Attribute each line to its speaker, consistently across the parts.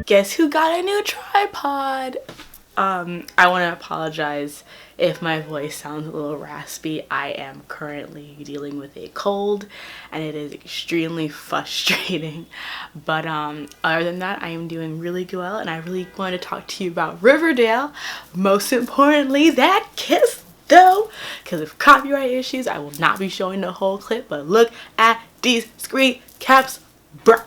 Speaker 1: Guess who got a new tripod? I want to apologize if my voice sounds a little raspy. I am currently dealing with a cold and it is extremely frustrating. But other than that, I am doing really well, and I really want to talk to you about Riverdale. Most importantly, that kiss though, because of copyright issues, I will not be showing the whole clip, but look at these screen caps, bruh.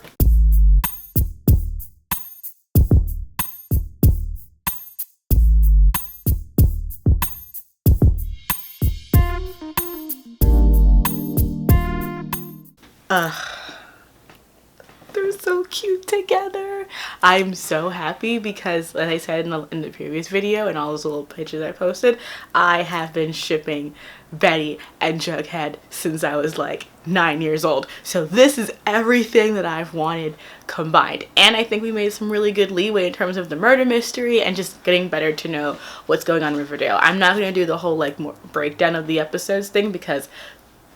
Speaker 1: They're so cute together. I'm so happy because, like I said in the previous video and all those little pictures I posted, I have been shipping Betty and Jughead since I was like 9 years old. So this is everything that I've wanted combined. And I think we made some really good leeway in terms of the murder mystery and just getting better to know what's going on in Riverdale. I'm not going to do the whole like more breakdown of the episodes thing because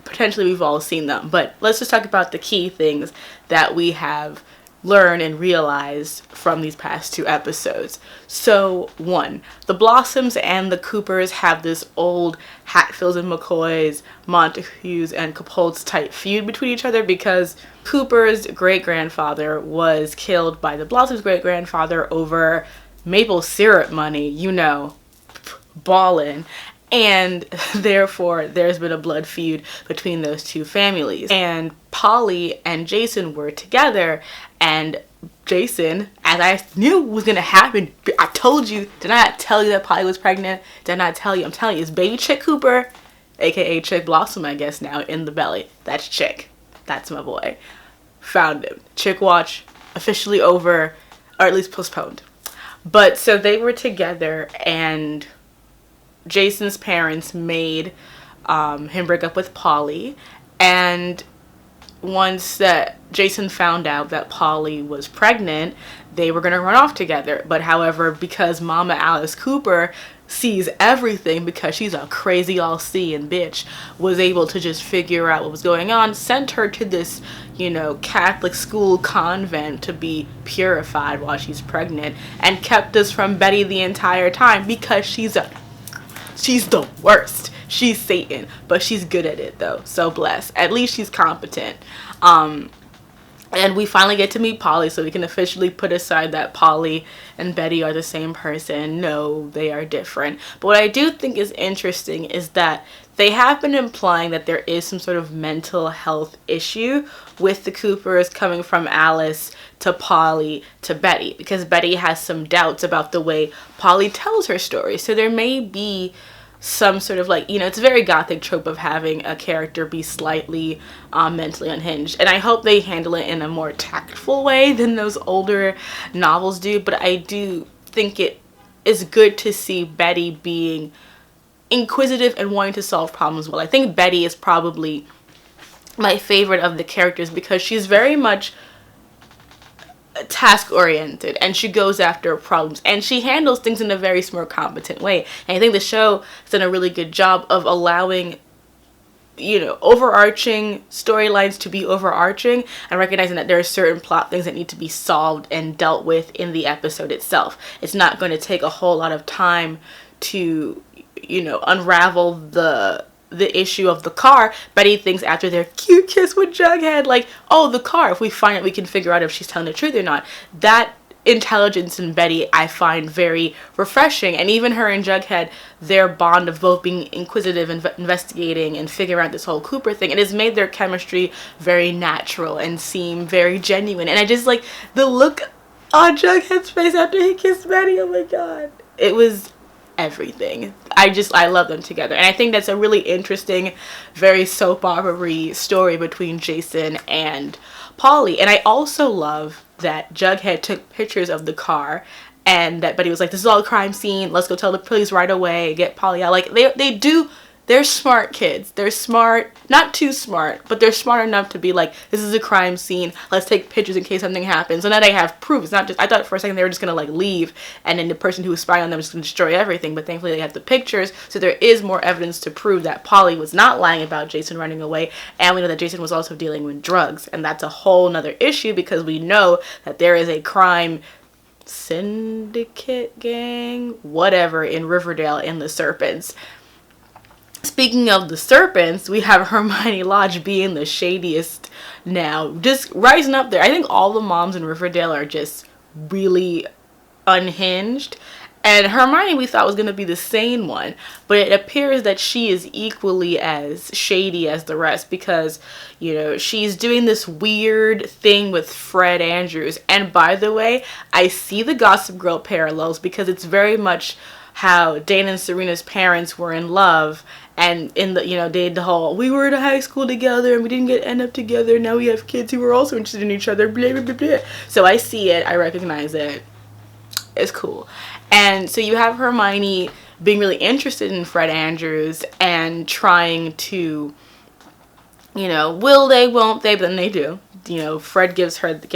Speaker 1: potentially we've all seen them, but let's just talk about the key things that we have learned and realized from these past 2 episodes. So 1, the Blossoms and the Coopers have this old Hatfields and McCoys, Montagues and Capulets type feud between each other because Cooper's great-grandfather was killed by the Blossoms' great-grandfather over maple syrup money, you know, ballin'. And therefore, there's been a blood feud between those 2 families. And Polly and Jason were together, and Jason, as I knew was going to happen, I told you, did I not tell you that Polly was pregnant? Did I not tell you? I'm telling you, it's baby Chick Cooper, aka Chick Blossom, I guess now, in the belly. That's Chick. That's my boy. Found him. Chick Watch officially over, or at least postponed. But so they were together, and Jason's parents made him break up with Polly, and once that Jason found out that Polly was pregnant, they were going to run off together. But however, because Mama Alice Cooper sees everything, because she's a crazy all-seeing bitch, was able to just figure out what was going on, sent her to this, you know, Catholic school convent to be purified while she's pregnant, and kept us from Betty the entire time because she's the worst. She's Satan, but she's good at it though. So bless. At least she's competent. And we finally get to meet Polly, so we can officially put aside that Polly and Betty are the same person. No, they are different. But what I do think is interesting is that they have been implying that there is some sort of mental health issue with the Coopers, coming from Alice to Polly to Betty, because Betty has some doubts about the way Polly tells her story. So there may be some sort of, like, you know, it's a very gothic trope of having a character be slightly mentally unhinged, and I hope they handle it in a more tactful way than those older novels do. But I do think it is good to see Betty being inquisitive and wanting to solve problems well. I think Betty is probably my favorite of the characters because she's very much task oriented and she goes after problems and she handles things in a very smart, competent way. And I think the show has done a really good job of allowing, you know, overarching storylines to be overarching and recognizing that there are certain plot things that need to be solved and dealt with in the episode itself. It's not going to take a whole lot of time to, you know, unravel the issue of the car. Betty thinks after their cute kiss with Jughead, like, oh, the car, if we find it, we can figure out if she's telling the truth or not. That intelligence in Betty I find very refreshing. And even her and Jughead, their bond of both being inquisitive and investigating and figuring out this whole Cooper thing, it has made their chemistry very natural and seem very genuine. And I just like the look on Jughead's face after he kissed Betty. Oh my god, it was everything. I love them together, and I think that's a really interesting, very soap opera-y story between Jason and Polly. And I also love that Jughead took pictures of the car and that Betty was like, this is all a crime scene, let's go tell the police right away, get Polly out. Like they're smart kids. They're smart, not too smart, but they're smart enough to be like, this is a crime scene, let's take pictures in case something happens. And then they have proof. It's not just, I thought for a second they were just gonna like leave and then the person who was spying on them was gonna destroy everything, but thankfully they have the pictures, so there is more evidence to prove that Polly was not lying about Jason running away. And we know that Jason was also dealing with drugs, and that's a whole nother issue because we know that there is a crime syndicate gang, whatever, in Riverdale in the Serpents. Speaking of the Serpents, we have Hermione Lodge being the shadiest now, just rising up there. I think all the moms in Riverdale are just really unhinged, and Hermione we thought was going to be the sane one, but it appears that she is equally as shady as the rest, because she's doing this weird thing with Fred Andrews. And by the way, I see the Gossip Girl parallels, because it's very much how Dana and Serena's parents were in love, and in the they did the whole, we were in high school together and we didn't end up together, now we have kids who are also interested in each other, blah blah blah blah. So I see it, I recognize it, it's cool. And so you have Hermione being really interested in Fred Andrews and trying to, will they, won't they, but then they do. Fred gets her the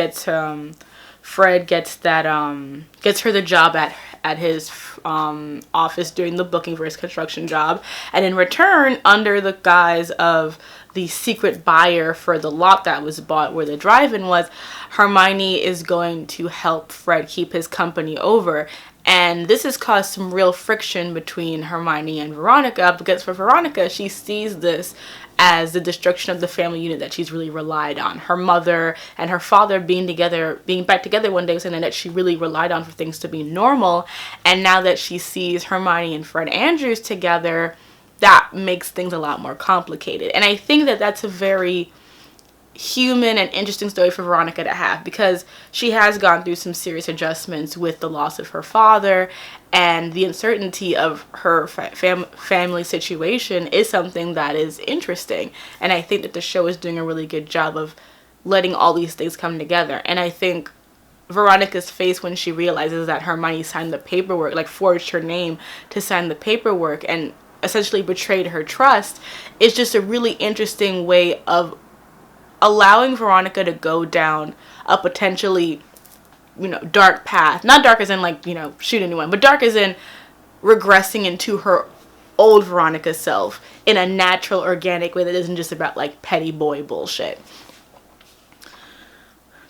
Speaker 1: job at his office doing the booking for his construction job, and in return, under the guise of the secret buyer for the lot that was bought where the drive-in was, Hermione is going to help Fred keep his company over. And this has caused some real friction between Hermione and Veronica, because for Veronica, she sees this as the destruction of the family unit that she's really relied on. Her mother and her father being back together one day was something that she really relied on for things to be normal. And now that she sees Hermione and Fred Andrews together, that makes things a lot more complicated. And I think that that's a very human and interesting story for Veronica to have, because she has gone through some serious adjustments with the loss of her father, and the uncertainty of her family situation is something that is interesting. And I think that the show is doing a really good job of letting all these things come together. And I think Veronica's face when she realizes that Hermione signed the paperwork, like forged her name to sign the paperwork and essentially betrayed her trust, is just a really interesting way of allowing Veronica to go down a potentially, dark path. Not dark as in shoot anyone, but dark as in regressing into her old Veronica self in a natural, organic way that isn't just about petty boy bullshit.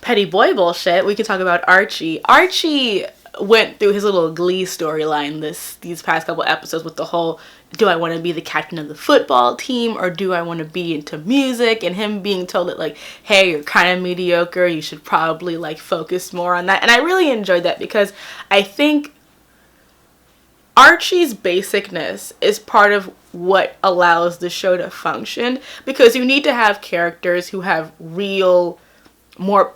Speaker 1: Petty boy bullshit, we can talk about Archie. Archie went through his little Glee storyline these past couple episodes with the whole, do I want to be the captain of the football team, or do I want to be into music, and him being told that hey, you're kind of mediocre, you should probably focus more on that. And I really enjoyed that, because I think Archie's basicness is part of what allows the show to function, because you need to have characters who have real, more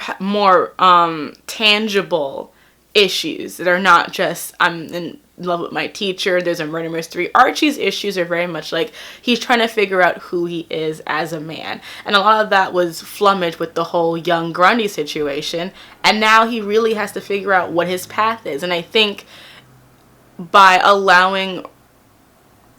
Speaker 1: tangible issues that are not just, I'm in love with my teacher, there's a murder mystery. Archie's issues are very much he's trying to figure out who he is as a man, and a lot of that was flummoxed with the whole young Grundy situation, and now he really has to figure out what his path is. And I think by allowing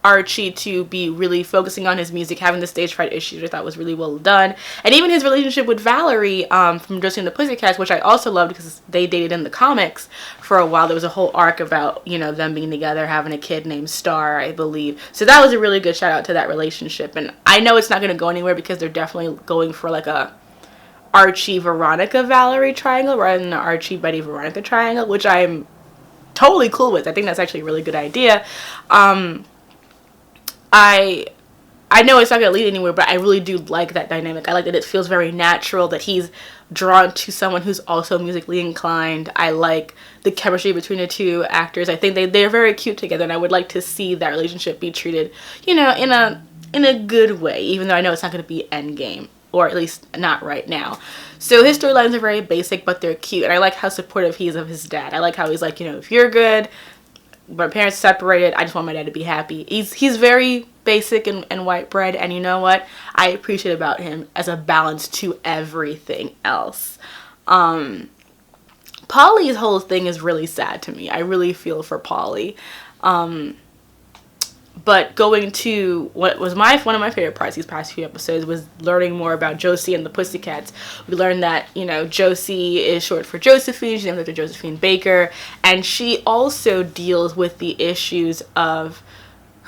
Speaker 1: Archie to be really focusing on his music, having the stage fright issues, I thought was really well done. And even his relationship with Valerie from Josie and the Pussycats, which I also loved because they dated in the comics for a while. There was a whole arc about, them being together, having a kid named Star, I believe. So that was a really good shout out to that relationship. And I know it's not going to go anywhere, because they're definitely going for a Archie, Veronica, Valerie triangle rather than an Archie, Betty, Veronica triangle, which I'm totally cool with. I think that's actually a really good idea. I know it's not going to lead anywhere, but I really do like that dynamic. I like that it feels very natural, that he's drawn to someone who's also musically inclined. I like the chemistry between the two actors. I think they're very cute together, and I would like to see that relationship be treated, in a good way, even though I know it's not going to be endgame, or at least not right now. So his storylines are very basic, but they're cute, and I like how supportive he is of his dad. I like how he's if you're good, my parents separated, I just want my dad to be happy. He's very basic and white bread, and you know what? I appreciate about him as a balance to everything else. Polly's whole thing is really sad to me. I really feel for Polly. But going to what was one of my favorite parts these past few episodes was learning more about Josie and the Pussycats. We learned that, Josie is short for Josephine. She's named after Josephine Baker. And she also deals with the issues of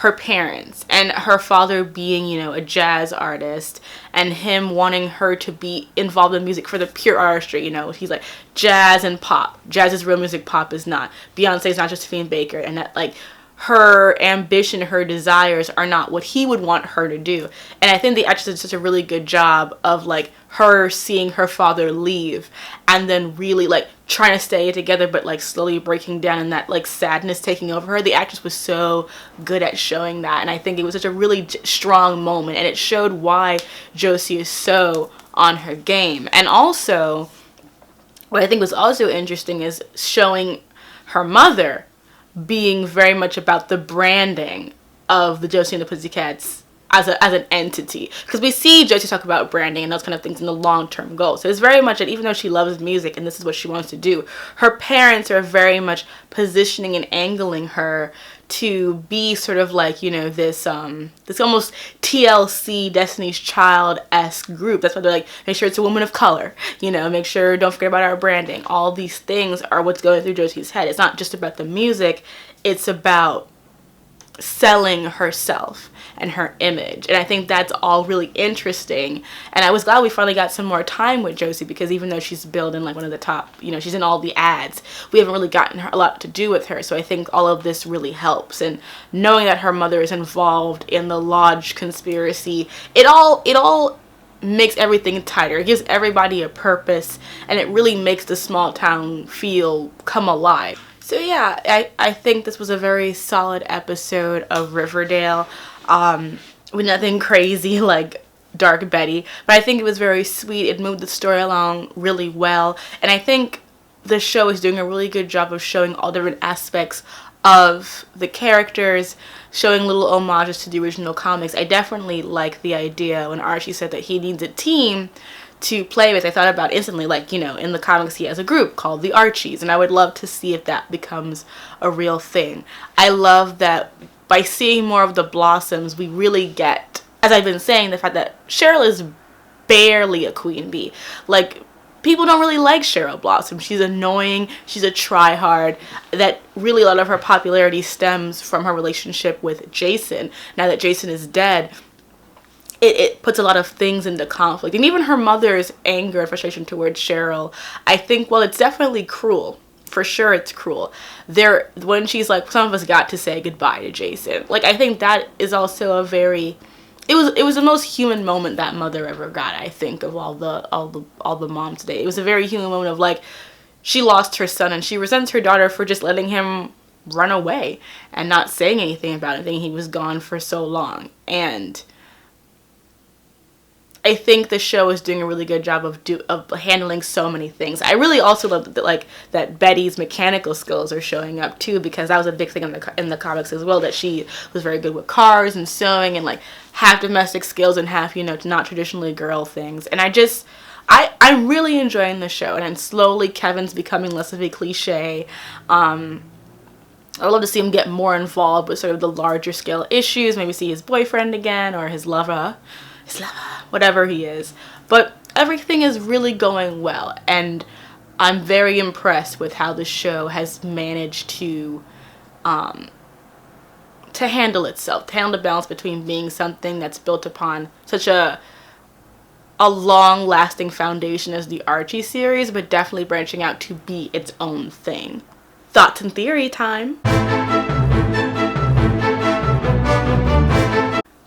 Speaker 1: her parents and her father being, you know, a jazz artist, and him wanting her to be involved in music for the pure artistry. You know, he's like, jazz and pop. Jazz is real music, pop is not. Beyonce's not Josephine Baker, and that, like, her ambition, her desires are not what he would want her to do. And I think the actress did such a really good job of, like, her seeing her father leave and then really, like, trying to stay together but, like, slowly breaking down and that, like, sadness taking over her. The actress was so good at showing that, and I think it was such a really strong moment, and it showed why Josie is so on her game. And also, what I think was also interesting is showing her mother being very much about the branding of the Josie and the Pussycats as an entity, because we see Josie talk about branding and those kind of things in the long-term goal. So it's very much that even though she loves music and this is what she wants to do, her parents are very much positioning and angling her to be sort of like, you know, this almost TLC Destiny's Child-esque group. That's why they're like, make sure it's a woman of color, you know, make sure, don't forget about our branding. All these things are what's going through Josie's head. It's not just about the music, it's about selling herself and her image. And I think that's all really interesting. And I was glad we finally got some more time with Josie, because even though she's billed in like one of the top, you know, she's in all the ads, we haven't really gotten a lot to do with her. So I think all of this really helps. And knowing that her mother is involved in the Lodge conspiracy, it all makes everything tighter. It gives everybody a purpose, and it really makes the small town feel come alive. So yeah, I think this was a very solid episode of Riverdale. With nothing crazy like Dark Betty, but I think it was very sweet. It moved the story along really well, and I think the show is doing a really good job of showing all different aspects of the characters, showing little homages to the original comics. I definitely like the idea when Archie said that he needs a team to play with. I thought about instantly, like, you know, in the comics he has a group called the Archies, and I would love to see if that becomes a real thing. I love that by seeing more of the Blossoms, we really get, as I've been saying, the fact that Cheryl is barely a queen bee. Like, people don't really like Cheryl Blossom. She's annoying, she's a try-hard. That really a lot of her popularity stems from her relationship with Jason. Now that Jason is dead, it puts a lot of things into conflict. And even her mother's anger and frustration towards Cheryl, I think, well, it's definitely cruel. For sure it's cruel. When she's like, some of us got to say goodbye to Jason. Like, I think that is also a very, it was the most human moment that mother ever got, I think, of all the moms today. It was a very human moment of, like, she lost her son and she resents her daughter for just letting him run away and not saying anything about it, thinking he was gone for so long. And I think the show is doing a really good job of handling so many things. I really also love that, like, that Betty's mechanical skills are showing up too, because that was a big thing in the comics as well, that she was very good with cars and sewing and, like, half domestic skills and half, you know, not traditionally girl things. And I'm really enjoying the show, and slowly Kevin's becoming less of a cliche. I'd love to see him get more involved with sort of the larger scale issues, maybe see his boyfriend again or his lover, whatever he is. But everything is really going well, and I'm very impressed with how the show has managed to handle itself, to handle the balance between being something that's built upon such a long-lasting foundation as the Archie series, but definitely branching out to be its own thing. Thoughts and theory time.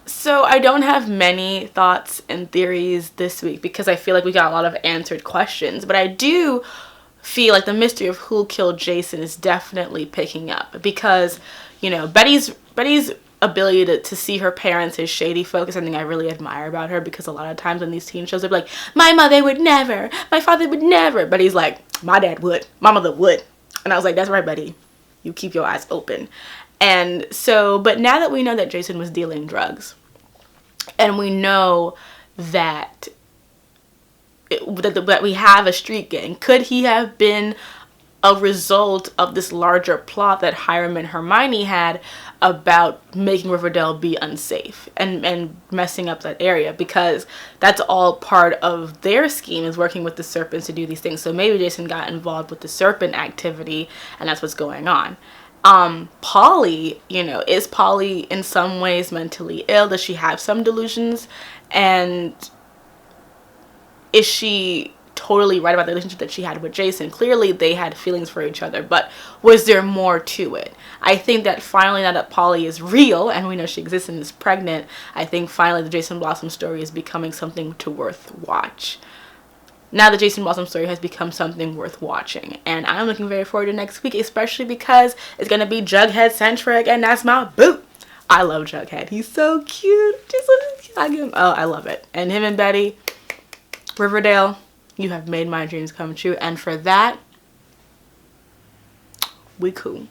Speaker 1: So I don't have many thoughts and theories this week because I feel like we got a lot of answered questions, but I do feel like the mystery of who killed Jason is definitely picking up, because, you know, Betty's ability to see her parents as shady folk is something I really admire about her, because a lot of times on these teen shows they're like, my mother would never, my father would never, but he's like, my dad would, my mother would. And I was like, that's right, Betty, you keep your eyes open. And so, but now that we know that Jason was dealing drugs, and we know that that we have a street gang, could he have been a result of this larger plot that Hiram and Hermione had about making Riverdale be unsafe and messing up that area? Because that's all part of their scheme, is working with the serpents to do these things. So maybe Jason got involved with the serpent activity and that's what's going on. Polly, you know, is Polly in some ways mentally ill? Does she have some delusions? And is she totally right about the relationship that she had with Jason? Clearly they had feelings for each other, but was there more to it? I think that finally, now that Polly is real and we know she exists and is pregnant, I think finally the Jason Blossom story is becoming something to worth watch. Now the Jason Blossom story has become something worth watching, and I'm looking very forward to next week, especially because it's gonna be Jughead centric, and that's my boo. I love Jughead. He's so cute. Just I give him, oh, I love it. And him and Betty, Riverdale, you have made my dreams come true, and for that, we cool.